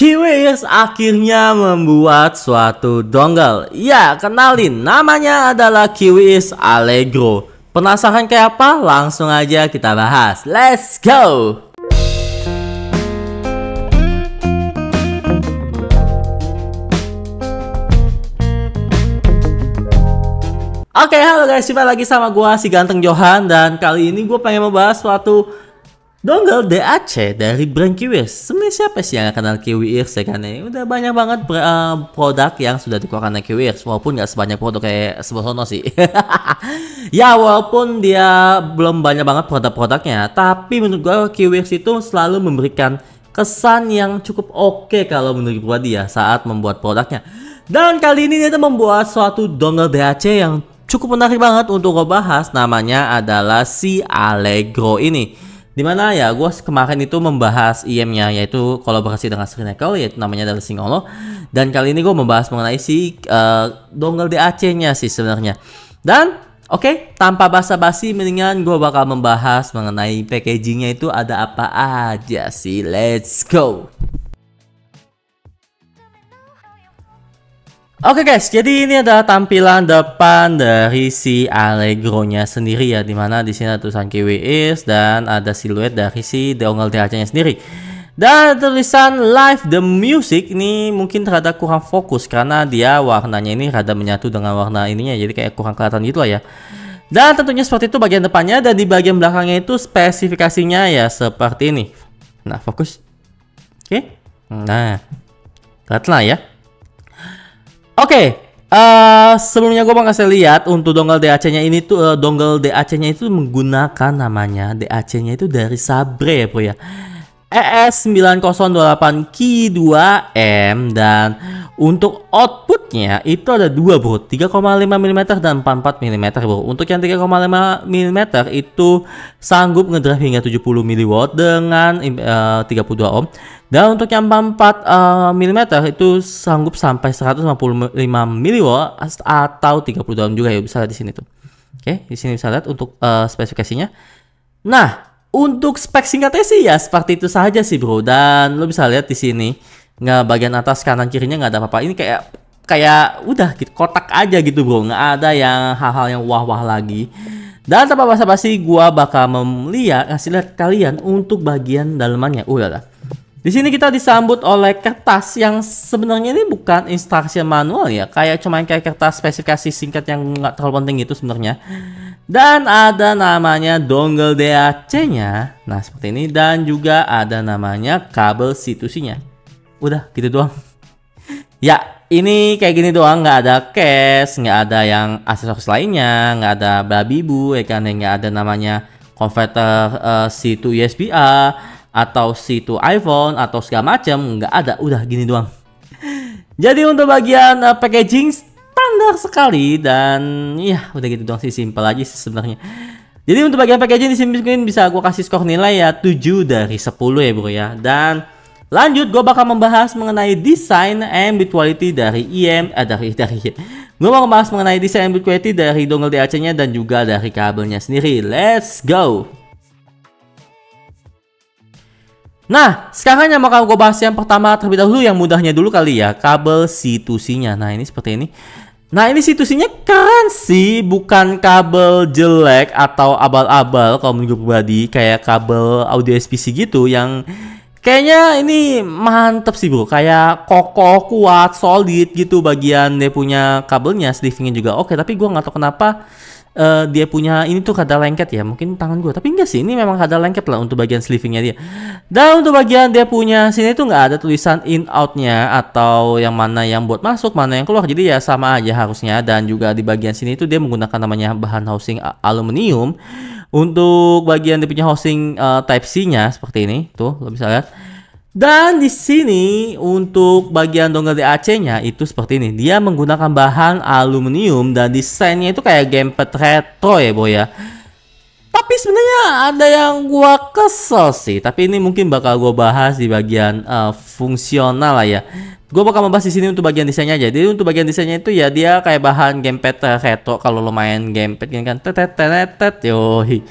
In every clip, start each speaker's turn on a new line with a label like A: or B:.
A: Kiwis akhirnya membuat suatu dongle. Ya, kenalin, namanya adalah Kiwis Allegro. Penasaran kayak apa? Langsung aja kita bahas. Let's go! Oke, halo guys, jumpa lagi sama gua si ganteng Johan. Dan kali ini gue pengen membahas suatu dongle DAC dari brand Kiwis. Sebenarnya siapa sih yang gak kenal Kiwis ya kan? Udah banyak banget produk yang sudah dikeluarkan oleh Kiwis, walaupun gak sebanyak produk kayak Sebosono sih. Ya walaupun dia belum banyak banget produk-produknya, tapi menurut gua Kiwis itu selalu memberikan kesan yang cukup oke kalau menurut gua dia saat membuat produknya. Dan kali ini dia membuat suatu dongle DAC yang cukup menarik banget untuk gue bahas. Namanya adalah si Allegro ini. Dimana ya gue kemarin itu membahas IM-nya, yaitu kolaborasi dengan Srinakel, yaitu namanya adalah Singolo. Dan kali ini gue membahas mengenai si dongle DAC-nya sih sebenarnya. Dan oke, tanpa basa-basi mendingan gue bakal membahas mengenai packagingnya itu ada apa aja sih. Let's go. Oke guys, jadi ini adalah tampilan depan dari si Allegro-nya sendiri ya, dimana di sini ada tulisan Kiwis dan ada siluet dari si dongle DAC-nya sendiri. Dan tulisan Live the Music ini mungkin rada kurang fokus karena dia warnanya ini rada menyatu dengan warna ininya, jadi kayak kurang kelihatan gitu lah ya. Dan tentunya seperti itu bagian depannya, dan di bagian belakangnya itu spesifikasinya ya seperti ini. Nah, fokus. Oke. Nah, kelihatan lah ya. Oke, sebelumnya gue mau kasih lihat untuk dongle DAC-nya ini tuh, dongle DAC-nya itu menggunakan namanya DAC-nya itu dari Sabre ya bro ya, ES9028Ki2M. Dan untuk outputnya itu ada dua bro, 3,5 mm dan 44 mm bro. Untuk yang 3,5 mm itu sanggup ngedrive hingga 70 mW dengan 32 ohm. Dan untuk yang 44 mm itu sanggup sampai 155 mW atau 32 ohm juga ya, bisa lihat di sini tuh. Oke, di sini bisa lihat untuk spesifikasinya. Nah, untuk spek singkatnya sih ya seperti itu saja sih bro. Dan lo bisa lihat di sini nggak, bagian atas kanan kirinya nggak ada apa-apa. Ini kayak udah gitu, kotak aja gitu bro, nggak ada yang hal-hal yang wah-wah lagi. Dan tanpa basa-basi gua bakal ngasih lihat kalian untuk bagian dalamannya. Udahlah. Di sini kita disambut oleh kertas yang sebenarnya ini bukan instruction manual ya, kayak kertas spesifikasi singkat yang nggak terlalu penting itu sebenarnya. Dan ada namanya dongle DAC-nya, nah seperti ini, dan juga ada namanya kabel C2C-nya. Udah gitu doang. Ya, ini kayak gini doang, nggak ada case, nggak ada yang aksesoris lainnya, nggak ada babibu, ya kan, nggak ada namanya converter C to USB-A atau C to iPhone atau segala macam, nggak ada. Udah gini doang. Jadi untuk bagian packaging standar sekali, dan ya udah gitu doang sih, simpel aja sih sebenarnya. Jadi untuk bagian packaging di sini mungkin bisa gue kasih skor nilai ya 7 dari 10 ya bro ya. Dan lanjut gue bakal membahas mengenai desain and build quality dari gue mau membahas mengenai desain and build quality dari dongle DAC-nya dan juga dari kabelnya sendiri. Let's go. Nah, sekarang yang bakal gue bahas yang pertama terlebih dahulu, yang mudahnya dulu kali ya, kabel C2C-nya. Nah, ini seperti ini. Nah, ini C2C-nya keren sih, bukan kabel jelek atau abal-abal kalau menurut gue pribadi, kayak kabel audio SPC gitu yang kayaknya ini mantep sih bro, kayak kokoh, kuat, solid gitu bagian dia punya kabelnya, sleevingnya juga oke. Tapi gue nggak tahu kenapa dia punya ini tuh kada lengket ya, mungkin tangan gue, tapi enggak sih, ini memang kada lengket lah untuk bagian sleevingnya dia. Dan untuk bagian dia punya sini tuh nggak ada tulisan in outnya atau yang mana yang buat masuk, mana yang keluar, jadi ya sama aja harusnya. Dan juga di bagian sini tuh dia menggunakan namanya bahan housing aluminium. Untuk bagian dia punya housing Type C-nya seperti ini tuh, lo bisa lihat. Dan di sini untuk bagian dongle DAC-nya itu seperti ini. Dia menggunakan bahan aluminium dan desainnya itu kayak gamepad retro ya boy ya. Tapi sebenarnya ada yang gua kesel sih. Tapi ini mungkin bakal gua bahas di bagian fungsional lah ya. Gua bakal membahas di sini untuk bagian desainnya aja. Jadi untuk bagian desainnya itu ya dia kayak bahan gamepad retro. Kalau lo main gamepad gini kan, yoi.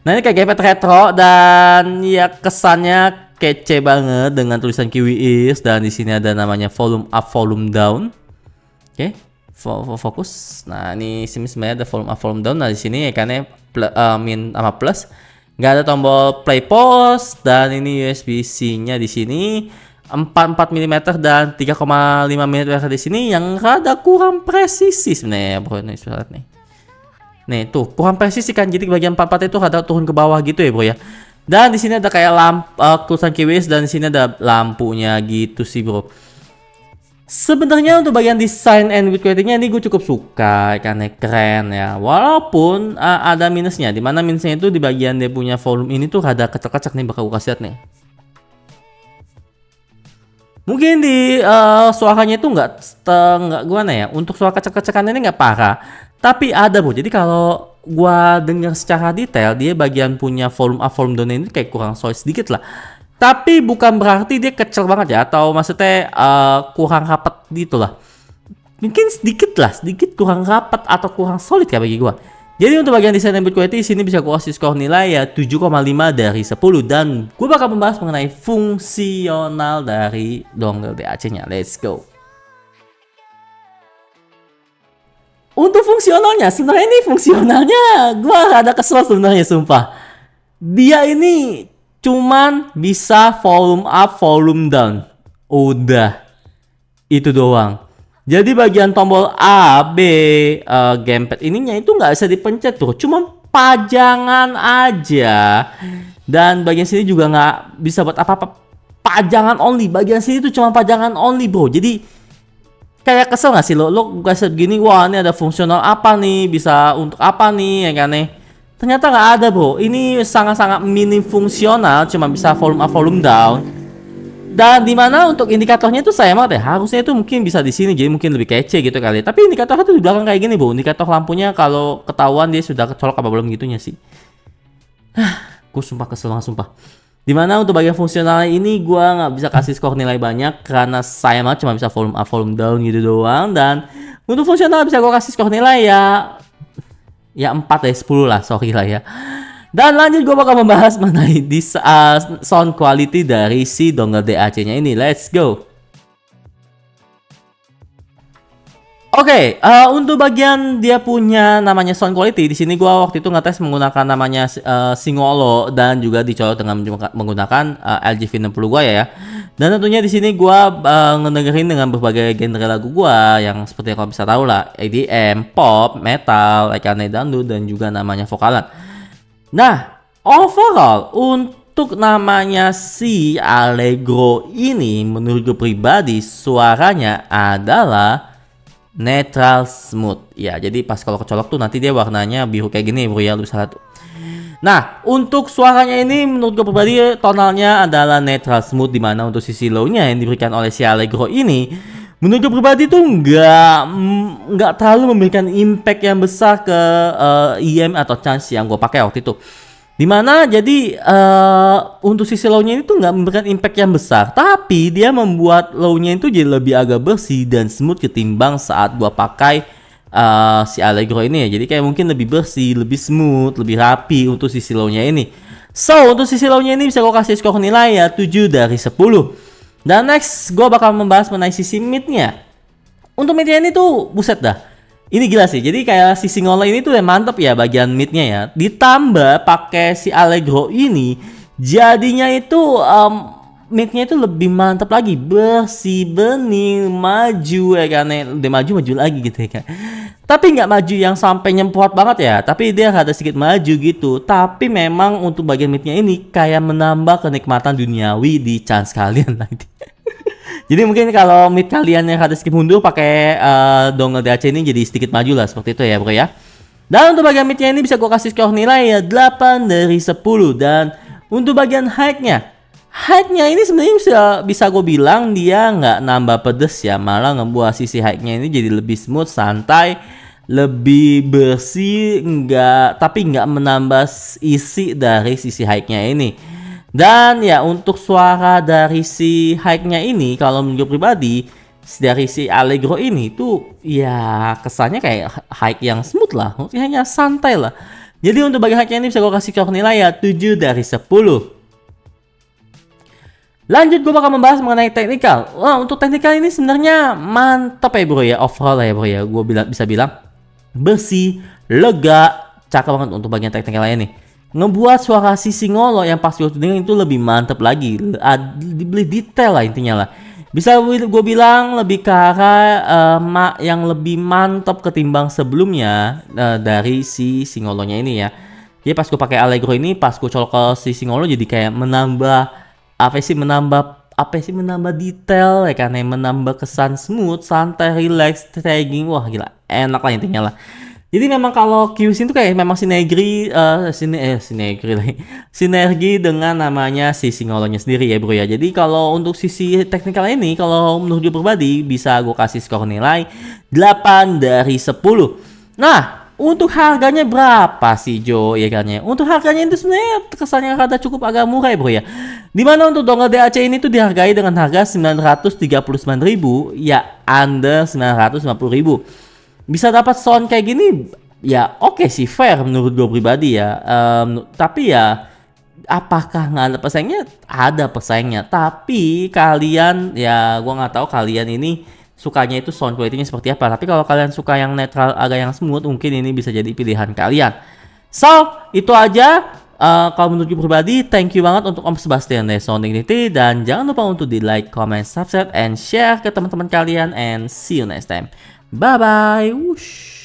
A: Nah ini kayak gamepad retro dan ya kesannya kece banget dengan tulisan Kiwi Ears, dan di sini ada namanya volume up, volume down. Oke, fokus. Nah, ini sebenarnya ada volume up, volume down. Nah, di sini ikannya min sama plus. Nggak ada tombol play pause, dan ini USB-C-nya di sini 44 mm dan 3,5 mm di sini yang rada kurang presisi sebenarnya, bro. Nih, nih. Nih, tuh kurang presisi kan. Jadi bagian 44 itu rada turun ke bawah gitu ya, bro ya. Dan di sini ada kayak lampu tulisan Kiwi, dan di sini ada lampunya gitu sih, bro. Sebenarnya untuk bagian desain and build quality-nya ini gue cukup suka, karena keren ya. Walaupun ada minusnya, dimana minusnya itu di bagian dia punya volume ini tuh rada kecek-kecek nih, bakal gue kasih lihat nih. Mungkin di suaranya itu nggak gimana ya, untuk suara kecek-kecekan ini nggak parah, tapi ada, bro. Jadi kalau gua dengar secara detail, dia bagian punya volume up, volume down ini kayak kurang solid sedikit lah. Tapi bukan berarti dia kecil banget ya, atau maksudnya kurang rapat gitu lah. Mungkin sedikit kurang rapat atau kurang solid kayak bagi gua. Jadi untuk bagian desain and build quality sini bisa gua kasih skor nilai ya 7,5 dari 10, dan gua bakal membahas mengenai fungsional dari dongle DAC-nya. Let's go. Untuk fungsionalnya, sebenarnya ini fungsionalnya gua ada kesel sebenarnya, sumpah. Dia ini cuman bisa volume up, volume down. Udah. Itu doang. Jadi bagian tombol A, B, gamepad ininya itu nggak bisa dipencet tuh. Cuma pajangan aja. Dan bagian sini juga nggak bisa buat apa-apa. Pajangan only. Bagian sini tuh cuma pajangan only, bro. Jadi kayak kesel nggak sih lo kasih begini, wah ini ada fungsional apa nih, bisa untuk apa nih, ya kan nih. Ternyata nggak ada, bro. Ini sangat-sangat minim fungsional, cuma bisa volume up, volume down. Dan dimana untuk indikatornya itu sayang banget ya, harusnya itu mungkin bisa di sini, jadi mungkin lebih kece gitu kali. Tapi indikatornya tuh di belakang kayak gini, bro. Indikator lampunya kalau ketahuan dia sudah kecolok apa belum gitunya sih. Gue sumpah kesel banget, sumpah. Dimana untuk bagian fungsional ini gue nggak bisa kasih skor nilai banyak karena saya mah cuma bisa volume up, volume down gitu doang. Dan untuk fungsional bisa gue kasih skor nilai ya 4 ya 10 lah, sorry lah ya. Dan lanjut gue bakal membahas mengenai sound quality dari si dongle DAC-nya ini. Let's go. Oke, untuk bagian dia punya namanya sound quality, di sini gua waktu itu ngetes menggunakan namanya Singolo, dan juga dicolok dengan menggunakan LG V60 gua ya. Dan tentunya di sini gua ngedengerin dengan berbagai genre lagu gua yang seperti yang kalian bisa tahu lah, EDM, pop, metal, ikannya dangdut, dan juga namanya vokalan. Nah, overall untuk namanya si Allegro ini menurut gue pribadi suaranya adalah netral smooth ya. Jadi pas kalau kecolok tuh nanti dia warnanya biru kayak gini, bro ya, lu bisa lihat. Nah, untuk suaranya ini menurut gue pribadi tonalnya adalah netral smooth, dimana untuk sisi low-nya yang diberikan oleh si Allegro ini menurut gue pribadi tuh nggak terlalu memberikan impact yang besar ke EM atau chance yang gue pakai waktu itu. Dimana jadi untuk sisi low-nya itu nggak memberikan impact yang besar, tapi dia membuat low-nya itu jadi lebih agak bersih dan smooth ketimbang saat gua pakai si Allegro ini ya. Jadi kayak mungkin lebih bersih, lebih smooth, lebih rapi untuk sisi low-nya ini. So untuk sisi low-nya ini bisa gua kasih skor nilai ya 7 dari 10. Dan next gua bakal membahas mengenai sisi mid-nya. Untuk mid-nya ini tuh buset dah. Ini gila sih, jadi kayak si Singolo ini tuh yang mantep ya bagian midnya ya. Ditambah pakai si Allegro ini, jadinya itu midnya itu lebih mantap lagi, bersih, bening, maju ya kan, udah maju lagi gitu ya kan. Tapi nggak maju yang sampai nyemprot banget ya, tapi dia ada sedikit maju gitu. Tapi memang untuk bagian midnya ini kayak menambah kenikmatan duniawi di chance kalian nanti. Jadi mungkin kalau mid kalian yang ada skip mundur pakai dongle DAC ini jadi sedikit maju lah, seperti itu ya, bro ya. Dan untuk bagian midnya ini bisa gue kasih skor nilai ya 8 dari 10. Dan untuk bagian high-nya ini sebenarnya bisa gue bilang dia nggak nambah pedes ya, malah ngebuat sisi high-nya ini jadi lebih smooth, santai, lebih bersih, tapi nggak menambah isi dari sisi high-nya ini. Dan ya untuk suara dari si high-nya ini kalau menurut pribadi dari si Allegro ini tuh ya kesannya kayak high yang smooth lah, hanya santai lah. Jadi untuk bagian high-nya ini bisa gue kasih skor nilai ya 7 dari 10. Lanjut gue bakal membahas mengenai teknikal. Wah, untuk teknikal ini sebenarnya mantap ya bro ya, overall ya bro ya. Gue bisa bilang bersih, lega, cakep banget untuk bagian teknikalnya nih. Ngebuat suara si Singolo yang pas gue dengerin itu lebih mantep lagi, lebih detail lah intinya lah. Bisa gue bilang lebih ke arah yang lebih mantap ketimbang sebelumnya dari si Singolonya ini ya. Jadi pas gue pakai Allegro ini, pas gue colok ke si Singolo jadi kayak menambah menambah detail ya kan, menambah kesan smooth, santai, relax, tagging. Wah gila, enak lah intinya lah. Jadi memang kalau QC itu kayak memang sinergi dengan namanya si Singolonya sendiri ya bro ya. Jadi kalau untuk sisi teknikal ini, kalau menurut gue pribadi bisa gue kasih skor nilai 8 dari 10. Nah, untuk harganya berapa sih Jo ya kan ya? Untuk harganya itu sebenarnya kesannya rada cukup agak murah ya bro ya. Dimana untuk dongle DAC ini tuh dihargai dengan harga 939.000 ya, under 950.000. Bisa dapat sound kayak gini ya oke sih, fair menurut gue pribadi ya. Tapi ya apakah nggak ada pesaingnya? Ada pesaingnya. Tapi kalian ya gue nggak tahu kalian ini sukanya itu sound quality-nya seperti apa. Tapi kalau kalian suka yang netral, agak yang smooth, mungkin ini bisa jadi pilihan kalian. So, itu aja. Kalau menurut gue pribadi, thank you banget untuk Om Sebastian dari Sound Dignity. Dan jangan lupa untuk di like, comment, subscribe, and share ke teman-teman kalian. And see you next time. Bye-bye.